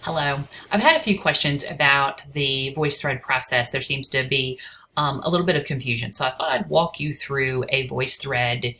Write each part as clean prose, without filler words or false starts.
Hello. I've had a few questions about the VoiceThread process. There seems to be a little bit of confusion. So I thought I'd walk you through a VoiceThread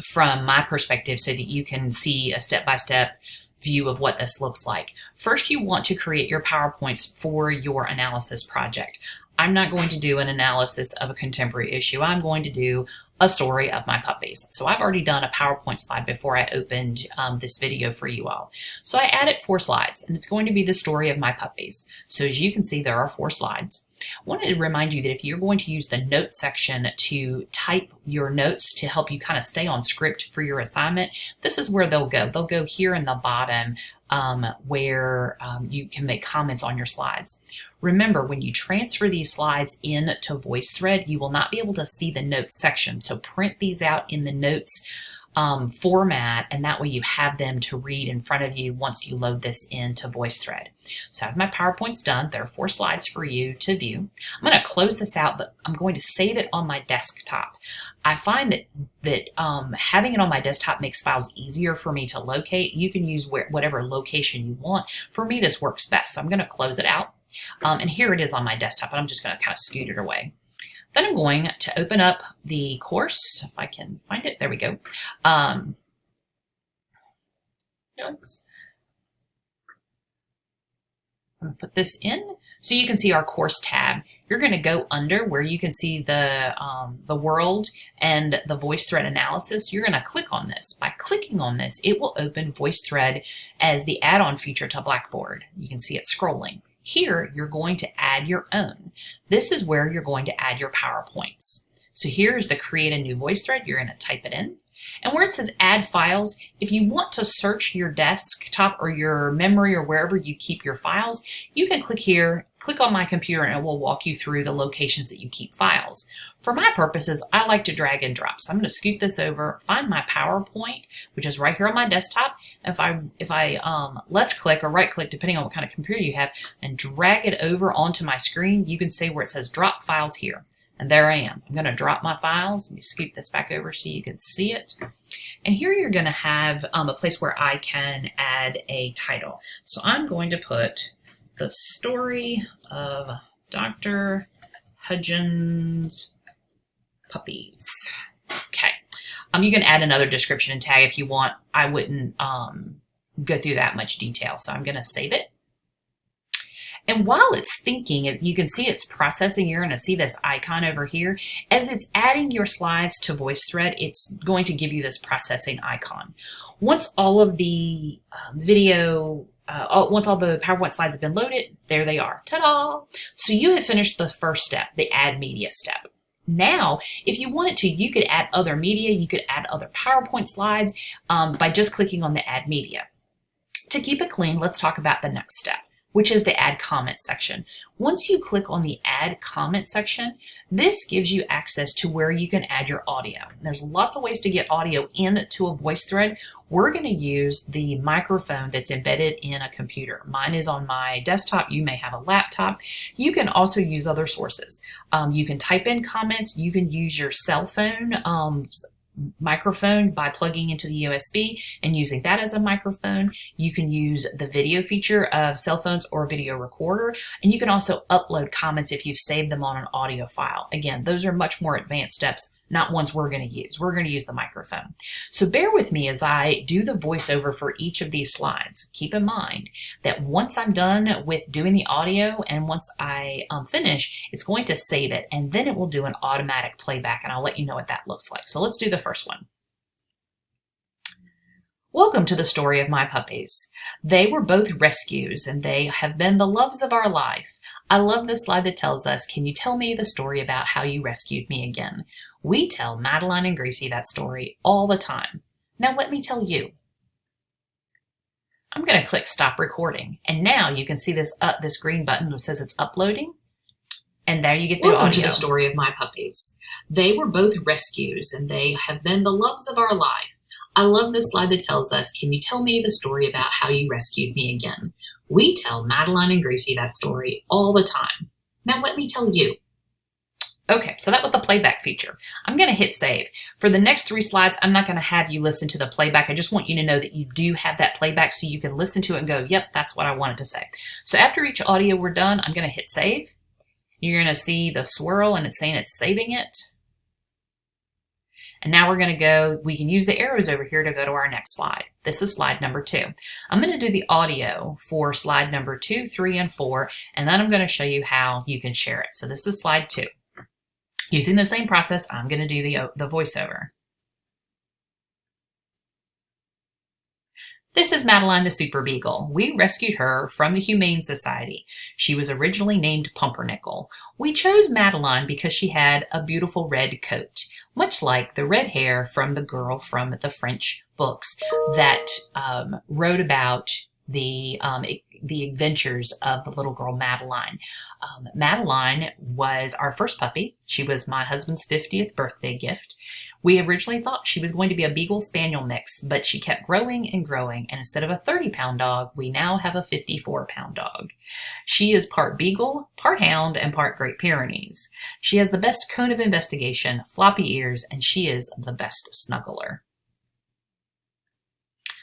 from my perspective so that you can see a step-by-step view of what this looks like. First, you want to create your PowerPoints for your analysis project. I'm not going to do an analysis of a contemporary issue. I'm going to do a story of my puppies. So I've already done a PowerPoint slide before I opened this video for you all. So I added 4 slides, and it's going to be the story of my puppies. So as you can see, there are 4 slides. I wanted to remind you that if you're going to use the notes section to type your notes to help you kind of stay on script for your assignment, this is where they'll go. They'll go here in the bottom where you can make comments on your slides. Remember, when you transfer these slides into VoiceThread, you will not be able to see the notes section. So print these out in the notes format, and that way you have them to read in front of you once you load this into VoiceThread. So I have my PowerPoints done. There are 4 slides for you to view. I'm going to close this out, but I'm going to save it on my desktop. I find that having it on my desktop makes files easier for me to locate. You can use whatever location you want. For me, this works best. So I'm going to close it out. And here it is on my desktop, and I'm just going to kind of scoot it away. Then I'm going to open up the course, if I can find it. There we go. Thanks. I'm going to put this in so you can see our course tab. You're going to go under where you can see the world and the VoiceThread analysis. You're going to click on this. By clicking on this, it will open VoiceThread as the add-on feature to Blackboard. You can see it scrolling. Here, you're going to add your own. This is where you're going to add your PowerPoints. So here's the create a new VoiceThread. You're going to type it in. And where it says add files, if you want to search your desktop or your memory or wherever you keep your files, you can click here, click on my computer, and it will walk you through the locations that you keep files. For my purposes, I like to drag and drop. So I'm going to scoot this over, find my PowerPoint, which is right here on my desktop. If I left click or right click, depending on what kind of computer you have, and drag it over onto my screen, you can see where it says drop files here. And there I am. I'm going to drop my files. Let me scoot this back over so you can see it. And here you're going to have a place where I can add a title. So I'm going to put the story of Dr. Hudgins Puppies. Okay. You can add another description and tag if you want. I wouldn't go through that much detail. So I'm going to save it. And while it's thinking, you can see it's processing. You're going to see this icon over here. As it's adding your slides to VoiceThread, it's going to give you this processing icon. Once all of the once all the PowerPoint slides have been loaded, there they are. Ta-da! So you have finished the first step, the add media step. Now, if you wanted to, you could add other media. You could add other PowerPoint slides by just clicking on the add media. To keep it clean, let's talk about the next step, which is the add comment section. Once you click on the add comment section, this gives you access to where you can add your audio. There's lots of ways to get audio into a VoiceThread. We're going to use the microphone that's embedded in a computer. Mine is on my desktop. You may have a laptop. You can also use other sources. You can type in comments. You can use your cell phone microphone by plugging into the USB and using that as a microphone. You can use the video feature of cell phones or video recorder, and you can also upload comments if you've saved them on an audio file. Again, those are much more advanced steps, not ones we're going to use. We're going to use the microphone. So bear with me as I do the voiceover for each of these slides. Keep in mind that once I'm done with doing the audio and once I finish, it's going to save it, and then it will do an automatic playback, and I'll let you know what that looks like. So let's do the first one. Welcome to the story of my puppies. They were both rescues, and they have been the loves of our life. I love the slide that tells us, can you tell me the story about how you rescued me again? We tell Madeline and Greasy that story all the time. Now let me tell you. I'm going to click stop recording, and now you can see this green button that says it's uploading, and there you get the audio. Welcome to the story of my puppies. They were both rescues, and they have been the loves of our life. I love this slide that tells us, can you tell me the story about how you rescued me again? We tell Madeline and Greasy that story all the time. Now let me tell you. Okay, so that was the playback feature. I'm going to hit save. For the next 3 slides, I'm not going to have you listen to the playback. I just want you to know that you do have that playback so you can listen to it and go, yep, that's what I wanted to say. So after each audio we're done, I'm going to hit save. You're going to see the swirl and it's saying it's saving it. And now we're going to go, we can use the arrows over here to go to our next slide. This is slide number 2. I'm going to do the audio for slide number 2, 3, and 4, and then I'm going to show you how you can share it. So this is slide 2. Using the same process, I'm going to do the voiceover. This is Madeline the Super Beagle. We rescued her from the Humane Society. She was originally named Pumpernickel. We chose Madeline because she had a beautiful red coat, much like the red hair from the girl from the French books that wrote about the adventures of the little girl Madeline. Madeline was our first puppy. She was my husband's 50th birthday gift. We originally thought she was going to be a Beagle Spaniel mix, but she kept growing and growing, and instead of a 30-pound dog, we now have a 54-pound dog. She is part Beagle, part Hound, and part Great Pyrenees. She has the best cone of investigation, floppy ears, and she is the best snuggler.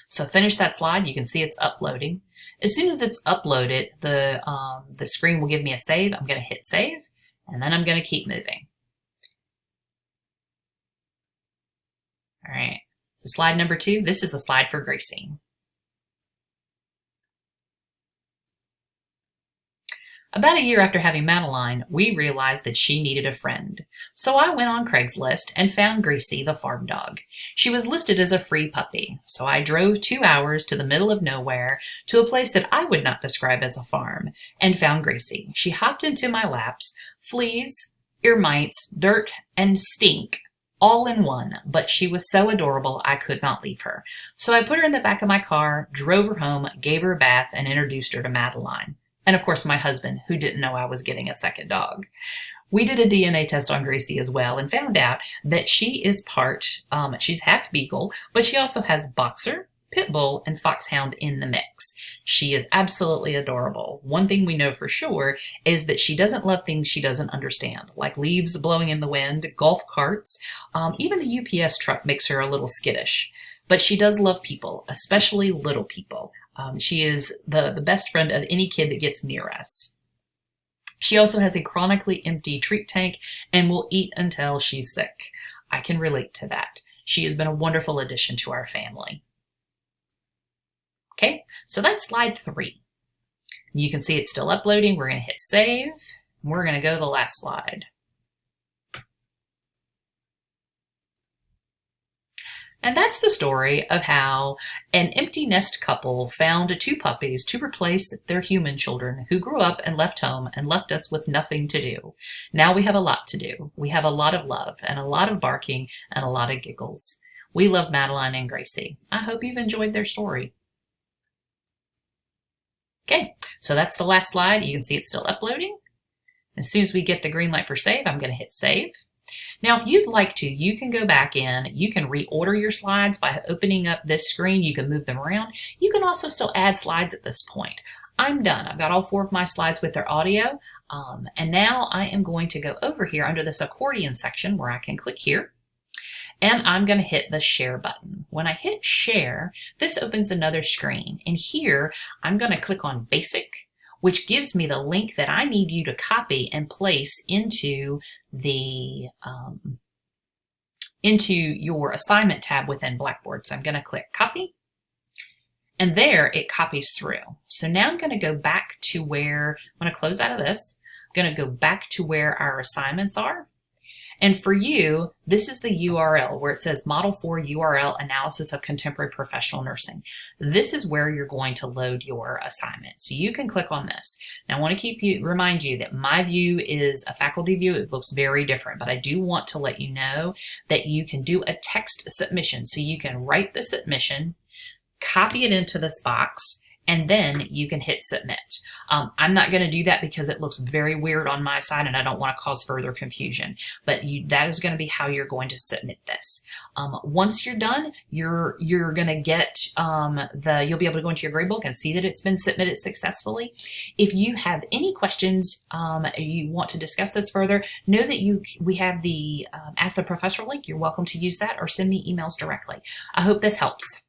So finish that slide. You can see it's uploading. As soon as it's uploaded, the screen will give me a save. I'm going to hit save, and then I'm going to keep moving. All right, so slide number 2, this is a slide for Gracie. About a year after having Madeline, we realized that she needed a friend. So I went on Craigslist and found Gracie, the farm dog. She was listed as a free puppy, so I drove 2 hours to the middle of nowhere to a place that I would not describe as a farm and found Gracie. She hopped into my laps, fleas, ear mites, dirt, and stink, all in one, but she was so adorable I could not leave her. So I put her in the back of my car, drove her home, gave her a bath, and introduced her to Madeline. And of course, my husband, who didn't know I was getting a second dog. We did a DNA test on Gracie as well and found out that she is she's half Beagle, but she also has Boxer, Pit Bull, and Foxhound in the mix. She is absolutely adorable. One thing we know for sure is that she doesn't love things she doesn't understand, like leaves blowing in the wind, golf carts, even the UPS truck makes her a little skittish. But she does love people, especially little people. She is the best friend of any kid that gets near us. She also has a chronically empty treat tank and will eat until she's sick. I can relate to that. She has been a wonderful addition to our family. Okay, so that's slide 3. You can see it's still uploading. We're going to hit save. We're going to go to the last slide. And that's the story of how an empty nest couple found 2 puppies to replace their human children who grew up and left home and left us with nothing to do. Now we have a lot to do. We have a lot of love and a lot of barking and a lot of giggles. We love Madeline and Gracie. I hope you've enjoyed their story. Okay, so that's the last slide. You can see it's still uploading. As soon as we get the green light for save, I'm going to hit save. Now, if you'd like to, you can go back in. You can reorder your slides by opening up this screen. You can move them around. You can also still add slides at this point. I'm done. I've got all 4 of my slides with their audio. And now I am going to go over here under this accordion section where I can click here. And I'm going to hit the share button. When I hit share, this opens another screen. And here, I'm going to click on basic, which gives me the link that I need you to copy and place into the into your assignment tab within Blackboard. So I'm going to click copy, and there it copies through. So now I'm going to go back to where, I'm going to close out of this. I'm going to go back to where our assignments are. And for you, this is the URL where it says Model 4 URL Analysis of Contemporary Professional Nursing. This is where you're going to load your assignment. So you can click on this. Now I want to remind you that my view is a faculty view. It looks very different, but I do want to let you know that you can do a text submission. So you can write the submission, copy it into this box, and then you can hit submit. I'm not going to do that because it looks very weird on my side and I don't want to cause further confusion, but that is going to be how you're going to submit this. Once you're done, you're going to get you'll be able to go into your gradebook and see that it's been submitted successfully. If you have any questions, you want to discuss this further, know that we have the Ask the Professor link. You're welcome to use that or send me emails directly. I hope this helps.